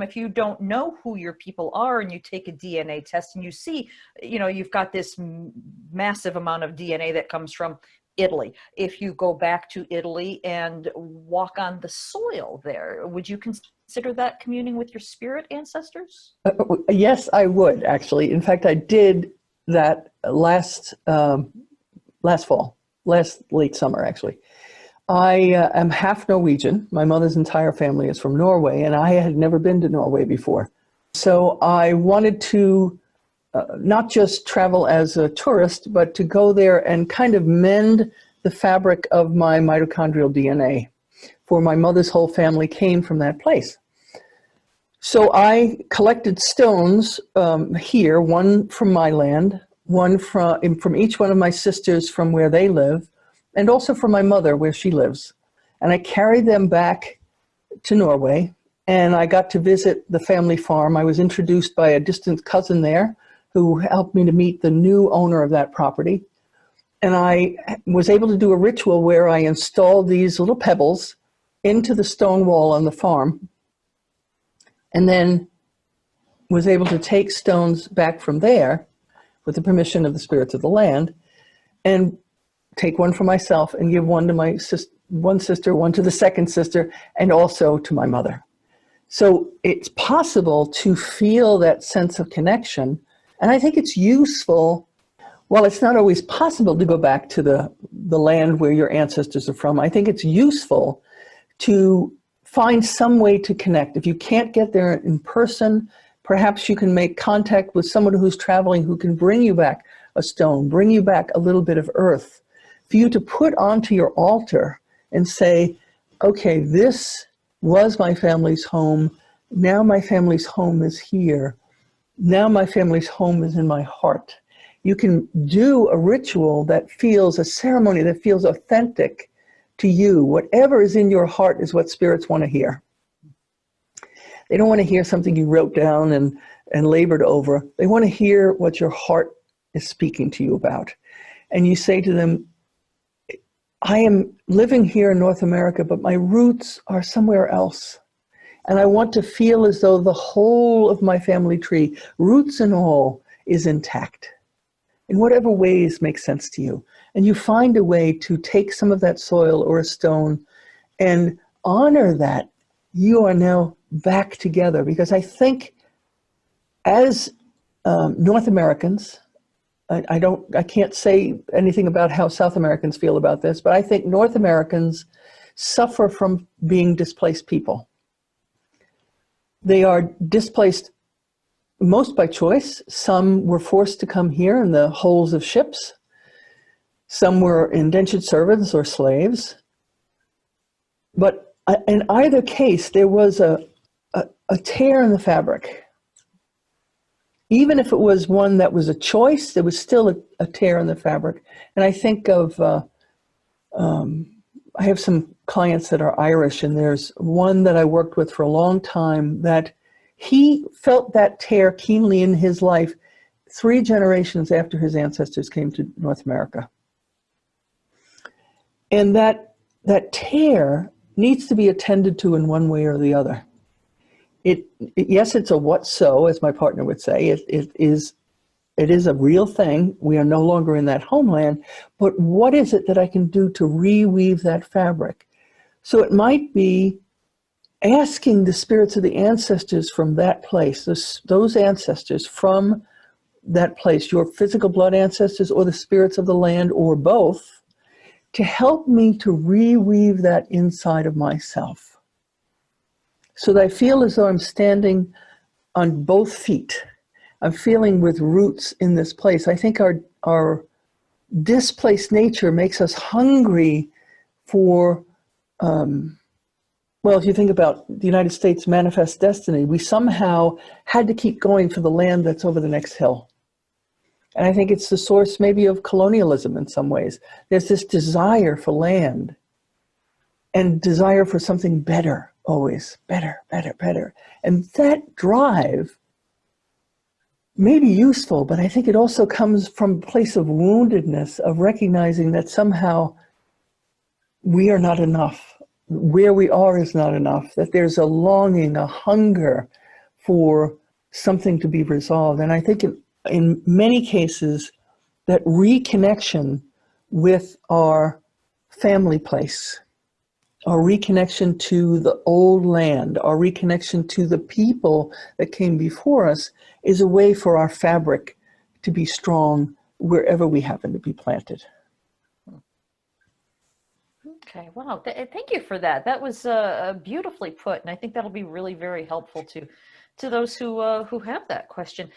if you don't know who your people are and you take a DNA test and you see, you've got this massive amount of DNA that comes from Italy. If you go back to Italy and walk on the soil there, would you consider that communing with your spirit ancestors? Yes, I would, actually. In fact, I did that last late summer, actually. I am half Norwegian. My mother's entire family is from Norway, and I had never been to Norway before. So I wanted to not just travel as a tourist, but to go there and kind of mend the fabric of my mitochondrial DNA. For my mother's whole family came from that place. So I collected stones here, one from my land, one from each one of my sisters from where they live, and also from my mother where she lives. And I carried them back to Norway, and I got to visit the family farm. I was introduced by a distant cousin there who helped me to meet the new owner of that property. And I was able to do a ritual where I installed these little pebbles into the stone wall on the farm, and then was able to take stones back from there with the permission of the spirits of the land, and take one for myself and give one to my one sister, one to the second sister, and also to my mother. So it's possible to feel that sense of connection. And I think it's useful, while it's not always possible to go back to the land where your ancestors are from, I think it's useful to find some way to connect. If you can't get there in person, perhaps you can make contact with someone who's traveling who can bring you back a stone, bring you back a little bit of earth, for you to put onto your altar and say, okay, this was my family's home. Now my family's home is here. Now my family's home is in my heart. You can do a ritual that feels, a ceremony that feels authentic to you. Whatever is in your heart is what spirits want to hear. They don't want to hear something you wrote down and labored over. They want to hear what your heart is speaking to you about. And you say to them, I am living here in North America, but my roots are somewhere else. And I want to feel as though the whole of my family tree, roots and all, is intact in whatever ways make sense to you. And you find a way to take some of that soil or a stone and honor that you are now back together. Because I think as North Americans, I can't say anything about how South Americans feel about this, but I think North Americans suffer from being displaced people. They are displaced most by choice. Some were forced to come here in the hulls of ships. Some were indentured servants or slaves. But in either case, there was a tear in the fabric. Even if it was one that was a choice, there was still a tear in the fabric. And I think of, I have some clients that are Irish, and there's one that I worked with for a long time that he felt that tear keenly in his life 3 generations after his ancestors came to North America. And that tear needs to be attended to in one way or the other. Yes, it's a what so, as my partner would say. It is a real thing. We are no longer in that homeland, but what is it that I can do to reweave that fabric? So it might be asking the spirits of the ancestors from that place, those ancestors from that place, your physical blood ancestors or the spirits of the land or both, to help me to reweave that inside of myself, so that I feel as though I'm standing on both feet. I'm feeling with roots in this place. I think our displaced nature makes us hungry for, well, if you think about the United States manifest destiny, we somehow had to keep going for the land that's over the next hill. And I think it's the source maybe of colonialism in some ways. There's this desire for land and desire for something better, always better, better, better. And that drive may be useful, but I think it also comes from a place of woundedness, of recognizing that somehow we are not enough. Where we are is not enough, that there's a longing, a hunger for something to be resolved. And I think in many cases, that reconnection with our family place, our reconnection to the old land, our reconnection to the people that came before us is a way for our fabric to be strong wherever we happen to be planted. Okay, wow. Thank you for that. That was beautifully put, and I think that'll be really very helpful to those who have that question.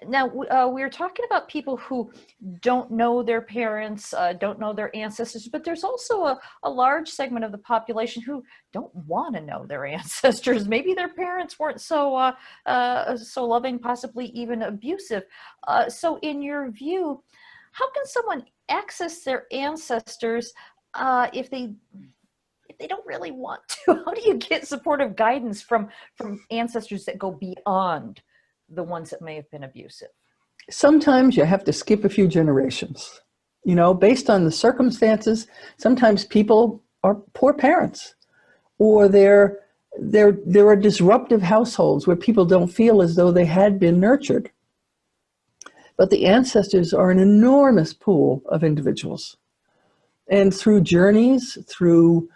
Now, we were talking about people who don't know their parents, don't know their ancestors, but there's also a large segment of the population who don't want to know their ancestors. Maybe their parents weren't so so loving, possibly even abusive. So, in your view, how can someone access their ancestors if they don't really want to? How do you get supportive guidance from ancestors that go beyond the ones that may have been abusive? Sometimes you have to skip a few generations. You know, based on the circumstances, sometimes people are poor parents, or there are disruptive households where people don't feel as though they had been nurtured. But the ancestors are an enormous pool of individuals. And through journeys, through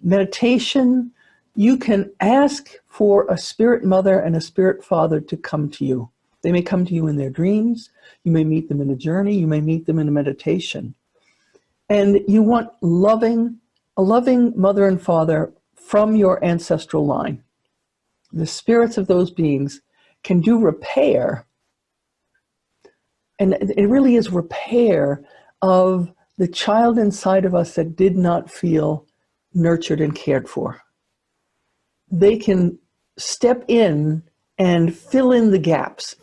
meditation, you can ask for a spirit mother and a spirit father to come to you. They may come to you in their dreams. You may meet them in a journey. You may meet them in a meditation. And you want a loving mother and father from your ancestral line. The spirits of those beings can do repair. And it really is repair of the child inside of us that did not feel nurtured and cared for. They can step in and fill in the gaps.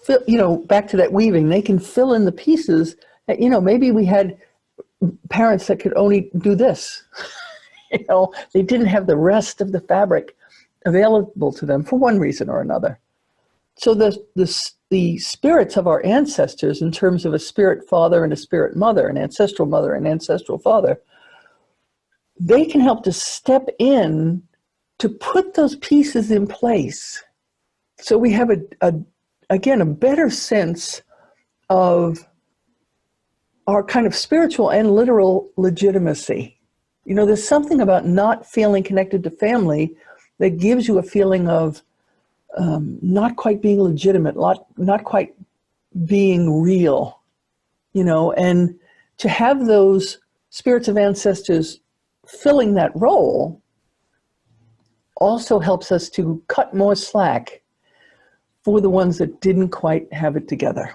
Back to that weaving, they can fill in the pieces that, maybe we had parents that could only do this. They didn't have the rest of the fabric available to them for one reason or another. So the spirits of our ancestors, in terms of a spirit father and a spirit mother, an ancestral mother and ancestral father, they can help to step in to put those pieces in place. So we have a better sense of our kind of spiritual and literal legitimacy. There's something about not feeling connected to family that gives you a feeling of not quite being legitimate, not quite being real, and to have those spirits of ancestors filling that role also helps us to cut more slack for the ones that didn't quite have it together.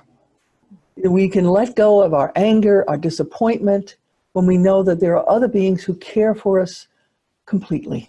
We can let go of our anger, our disappointment, when we know that there are other beings who care for us completely.